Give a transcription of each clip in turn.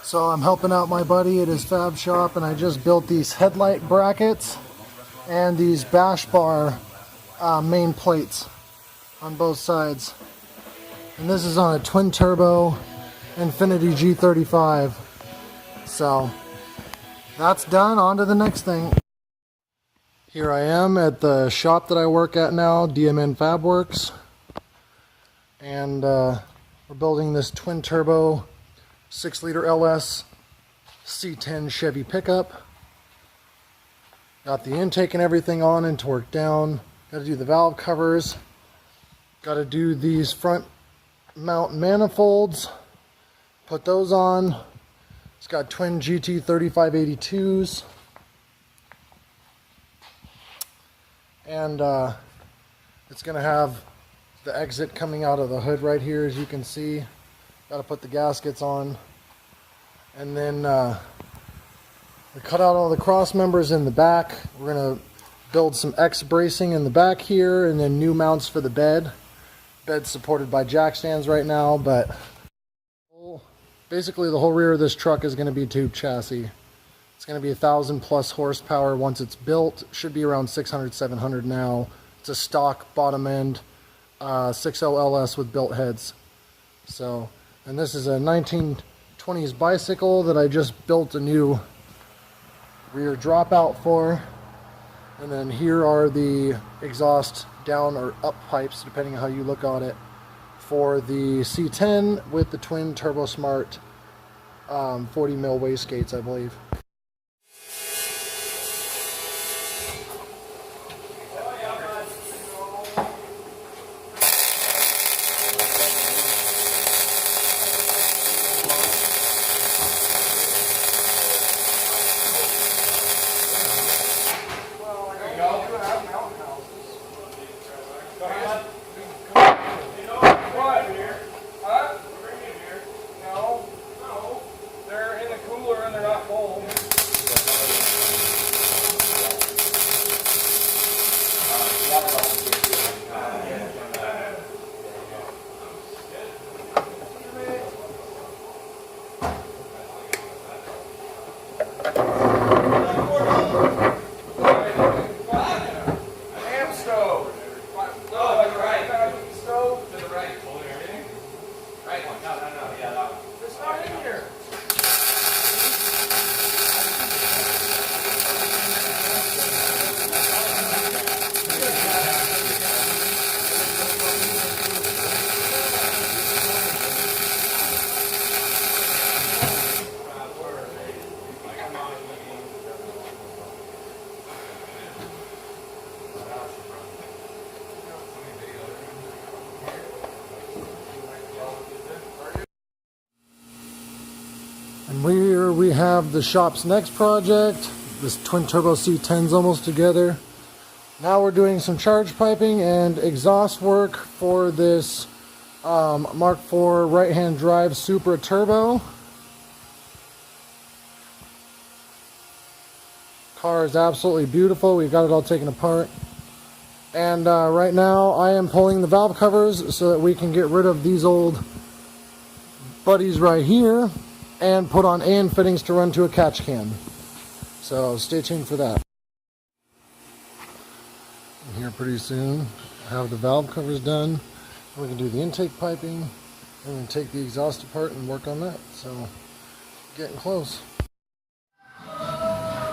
So I'm helping out my buddy at his fab shop, and I just built these headlight brackets and these bash bar main plates on both sides. And this is on a twin turbo Infiniti G35. So that's done. On to the next thing. Here I am at the shop that I work at now, DMN Fab Works. And we're building this twin turbo 6-liter LS C10 Chevy pickup. Got the intake and everything on and torqued down. Got to do the valve covers. Got to do these front mount manifolds. Put those on. It's got twin GT 3582s. And it's going to have the exit coming out of the hood right here, as you can see. Got to put the gaskets on. And then we cut out all the cross members in the back. We're going to build some X bracing in the back here, and then new mounts for the bed. Bed's supported by jack stands right now, but basically the whole rear of this truck is going to be tube chassis. It's going to be 1,000+ horsepower once it's built. Should be around 600, 700 now. It's a stock bottom end 6L LS with built heads. So, and this is a 1920s bicycle that I just built a new rear dropout for. And then here are the exhaust down or up pipes, depending on how you look at it, for the C10 with the twin Turbo Smart 40 mil wastegates, I believe. And here we have the shop's next project. This twin turbo C10's almost together. Now we're doing some charge piping and exhaust work for this Mark IV right-hand drive Supra Turbo. Car is absolutely beautiful. We've got it all taken apart. And right now I am pulling the valve covers so that we can get rid of these old buddies right here and put on AN fittings to run to a catch can. So stay tuned for that. And here pretty soon, have the valve covers done. We can do the intake piping and then take the exhaust apart and work on that. So getting close.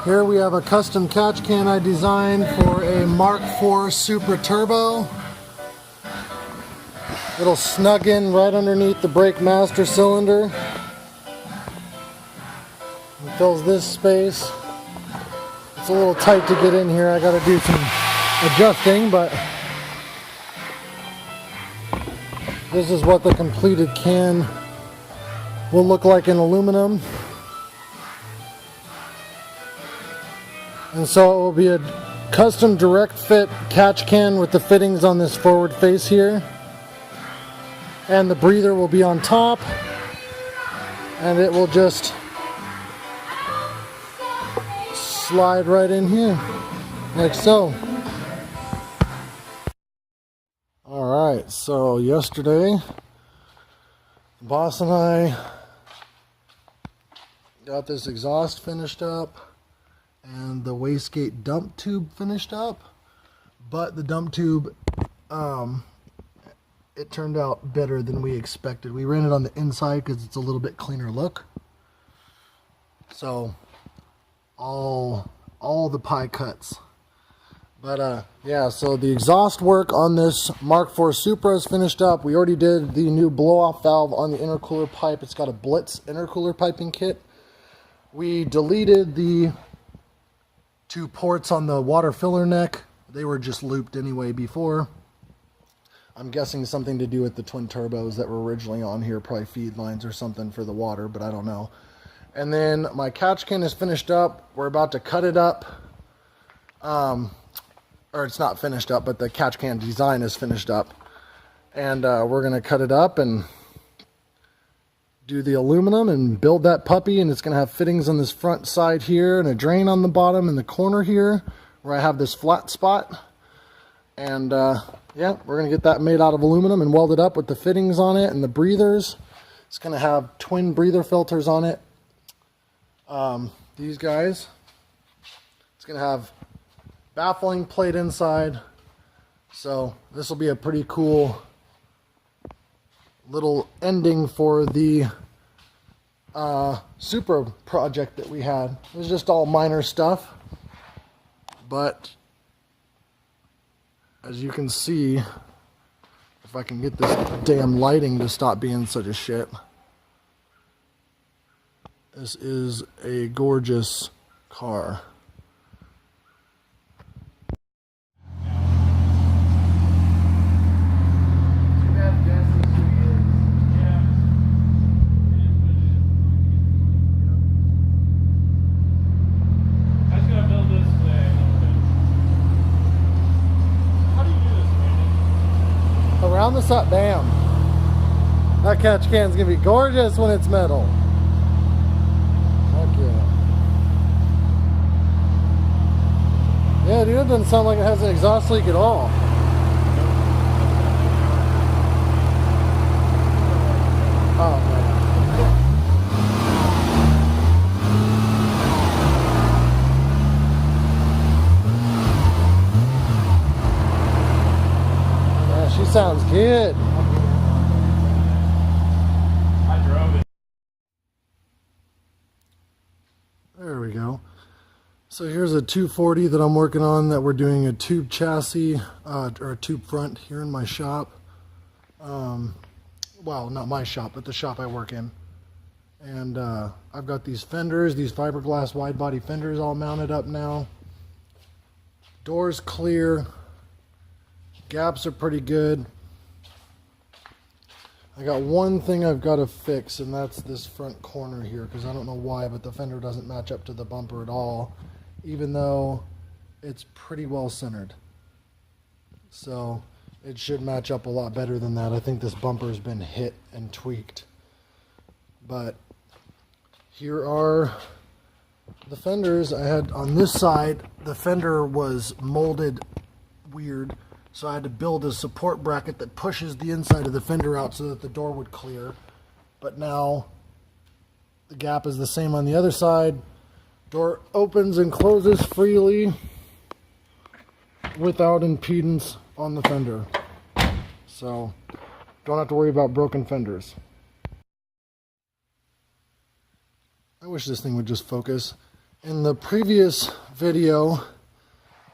Here we have a custom catch can I designed for a Mark IV Supra Turbo. It'll snug in right underneath the brake master cylinder. It fills this space. It's a little tight to get in here. I got to do some adjusting, but this is what the completed can will look like in aluminum. And so it will be a custom direct fit catch can with the fittings on this forward face here. And the breather will be on top. And it will just slide right in here, like so. Alright, so yesterday, the boss and I Got this exhaust finished up and the wastegate dump tube finished up, but the dump tube, it turned out better than we expected. We ran it on the inside because it's a little bit cleaner look. So all the pie cuts. But yeah, so the exhaust work on this Mark IV Supra is finished up. We already did the new blow-off valve on the intercooler pipe. It's got a Blitz intercooler piping kit. We deleted the 2 ports on the water filler neck. They were just looped anyway before. I'm guessing something to do with the twin turbos that were originally on here, probably feed lines or something for the water, but I don't know. And then my catch can is finished up. We're about to cut it up. Or it's not finished up, but the catch can design is finished up. And we're going to cut it up and do the aluminum and build that puppy. And it's going to have fittings on this front side here and a drain on the bottom in the corner here where I have this flat spot. And yeah, we're going to get that made out of aluminum and welded up with the fittings on it and the breathers. It's going to have twin breather filters on it. These guys. It's going to have baffling plate inside. So this will be a pretty cool little ending for the Supra project that we had. It was just all minor stuff, but as you can see, if I can get this damn lighting to stop being such a shit, this is a gorgeous car. Round this up, bam. That catch can's gonna be gorgeous when it's metal. Heck yeah. Yeah, dude, it doesn't sound like it has an exhaust leak at all. Oh, man. She sounds good. I drove it. There we go. So here's a 240 that I'm working on that we're doing a tube chassis or a tube front here in my shop. Well, not my shop, but the shop I work in. And I've got these fenders, these fiberglass wide body fenders all mounted up now. Doors clear. Gaps are pretty good. I got one thing I've got to fix, and that's this front corner here, because I don't know why, but the fender doesn't match up to the bumper at all, even though it's pretty well centered. So it should match up a lot better than that. I think this bumper has been hit and tweaked. But here are the fenders. I had on this side, the fender was molded weird. So I had to build a support bracket that pushes the inside of the fender out so that the door would clear. But now the gap is the same on the other side. Door opens and closes freely without impedance on the fender. So don't have to worry about broken fenders. I wish this thing would just focus. In the previous video,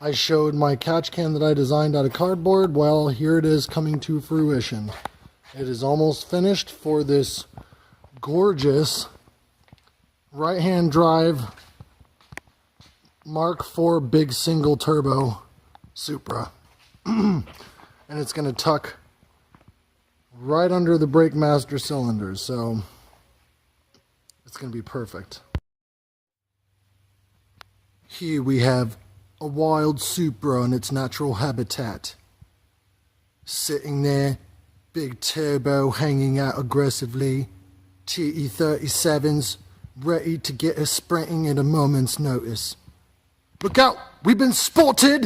I showed my catch can that I designed out of cardboard. Well, here it is coming to fruition. It is almost finished for this gorgeous right-hand drive Mark IV big single turbo Supra. And it's going to tuck right under the brake master cylinders, so it's going to be perfect. Here we have a wild Supra in its natural habitat. Sitting there, big turbo hanging out aggressively, TE37s ready to get us sprinting at a moment's notice. Look out, we've been spotted!